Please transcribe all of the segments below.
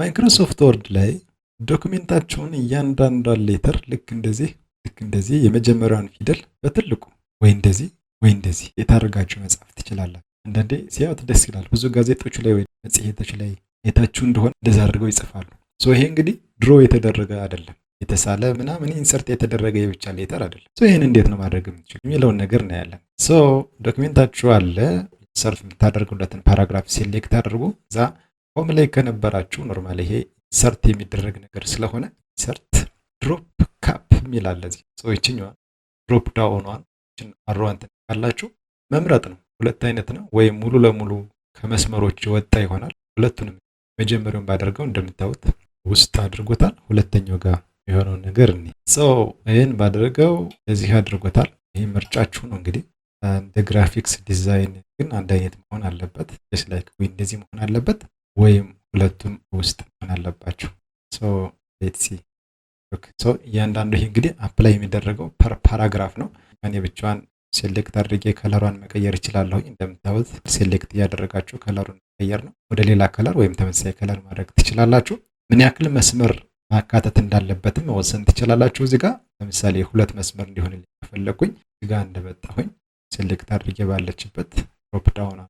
ማይክሮሶፍት ወርድ ላይ ዶክሜንታችሁን እያንዳንዷን ሌተር ልክ እንደዚህ የመጀመሪያውን ፊደል በትልቁ ወይ እንደዚህ የታረጋችሁ መጻፍ ትችላላችሁ። አንዳንዴ ሲያዩት ደስ ይላል። ብዙ ጋዜጦች ላይ ወይ መጽሔቶች ላይ የታችሁ እንደሆነ እንደዛ አድርገው ይጽፋሉ። ይሄ እንግዲህ ድሮ የተደረገ አይደለም፣ የተሳለ ምናምን ኢንሰርት የተደረገ የብቻ ሌተር አይደለም። ይሄን እንዴት ነው ማድረግ የምትችሉ የሚለውን ነገር እናያለን። ዶክሜንታችሁ አለ፣ ሰርፍ የምታደርጉለትን ፓራግራፍ ሴሌክት አድርጉ። እዛ ሆም ላይ ከነበራችሁ ኖርማል ይሄ ኢንሰርት የሚደረግ ነገር ስለሆነ ኢንሰርት ድሮፕ ካፕ የሚል አለ እዚህ። ይችኛዋ ድሮፕ ዳውኗን አሮዋን ካላችሁ መምረጥ ነው። ሁለት አይነት ነው፣ ወይም ሙሉ ለሙሉ ከመስመሮች የወጣ ይሆናል። ሁለቱንም መጀመሪያውን ባደርገው እንደምታዩት ውስጥ አድርጎታል። ሁለተኛው ጋር የሆነውን ነገር እኔ ይህን ባደርገው እዚህ አድርጎታል። ይህ ምርጫችሁ ነው እንግዲህ። እንደ ግራፊክስ ዲዛይን ግን አንድ አይነት መሆን አለበት። ላይክ ወይ እንደዚህ መሆን አለበት ወይም ሁለቱም ውስጥ መሆን አለባቸው። ሌትስ ሲ እያንዳንዱ ይሄ እንግዲህ አፕላይ የሚደረገው ፐር ፓራግራፍ ነው። እኔ ብቻዋን ሴሌክት አድርጌ ከለሯን መቀየር እችላለሁ። እንደምታዩት ሴሌክት እያደረጋችሁ ከለሩን መቀየር ነው። ወደ ሌላ ከለር ወይም ተመሳሳይ ከለር ማድረግ ትችላላችሁ። ምን ያክል መስመር ማካተት እንዳለበትም መወሰን ትችላላችሁ። እዚህ ጋር ለምሳሌ ሁለት መስመር እንዲሆንልኝ ከፈለኩኝ እዚህ ጋር እንደመጣሁኝ ሴሌክት አድርጌ ባለችበት ድሮፕ ዳውን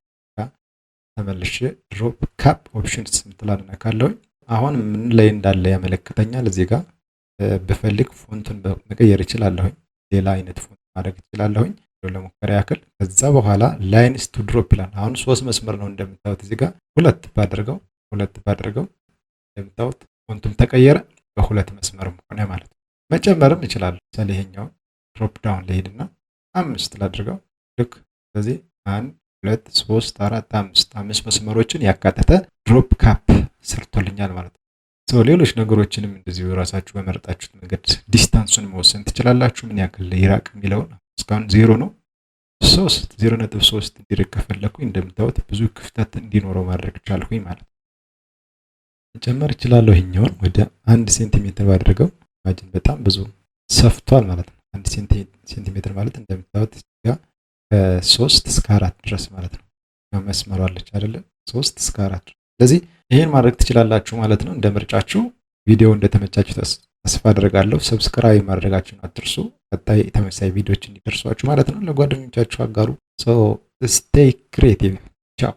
ተመልሼ ድሮፕ ካፕ ኦፕሽንስ ምትላል ነካለሁኝ። አሁን ምን ላይ እንዳለ ያመለክተኛል። እዚህ ጋር ብፈልግ ፎንቱን መቀየር እችላለሁኝ። ሌላ አይነት ፎንት ማድረግ እችላለሁኝ ለሙከራ ያክል። ከዛ በኋላ ላይንስ ቱ ድሮፕ ይላል። አሁን 3 መስመር ነው እንደምታዩት። እዚህ ጋር ሁለት ባደርገው እንደምታዩት ፎንቱም ተቀየረ፣ በሁለት መስመርም ሆነ ማለት ነው። መጨመርም እችላለሁ። ለምሳሌ ይሄኛውን ድሮፕ ዳውን ልሄድና 5 ላድርገው። ልክ ስለዚህ 1 2 3 4 5 መስመሮችን ያካተተ ድሮፕ ካፕ ሰርቶልኛል ማለት ነው። ሌሎች ነገሮችንም እንደዚሁ ራሳችሁ በመረጣችሁት መንገድ ዲስታንሱን መወሰን ትችላላችሁ። ምን ያክል ይራቅ የሚለውን እስካሁን 0 ነው። 0.3 እንዲርቅ ከፈለኩኝ እንደምታዩት ብዙ ክፍተት እንዲኖረው ማድረግ ቻልኩኝ ማለት ነው። መጨመር እችላለሁ። ይሄኛውን ወደ 1 ሴንቲሜትር ባደረገው ማጅን በጣም ብዙ ሰፍቷል ማለት ነው። 1 ሴንቲሜትር ማለት እንደምታዩት ጋር ከ3 እስከ 4 ድረስ ማለት ነው። መስመሩ አለች አይደለ? 3 እስከ 4። ስለዚህ ይሄን ማድረግ ትችላላችሁ ማለት ነው። እንደ ምርጫችሁ። ቪዲዮ እንደተመቻችሁ ተስፋ አደርጋለሁ። ሰብስክራይብ ማድረጋችሁን አትርሱ። ቀጣይ ተመሳሳይ ቪዲዮዎች እንዲደርሷችሁ ማለት ነው። ለጓደኞቻችሁ አጋሩ። ስቴይ ክሬቲቭ። ቻው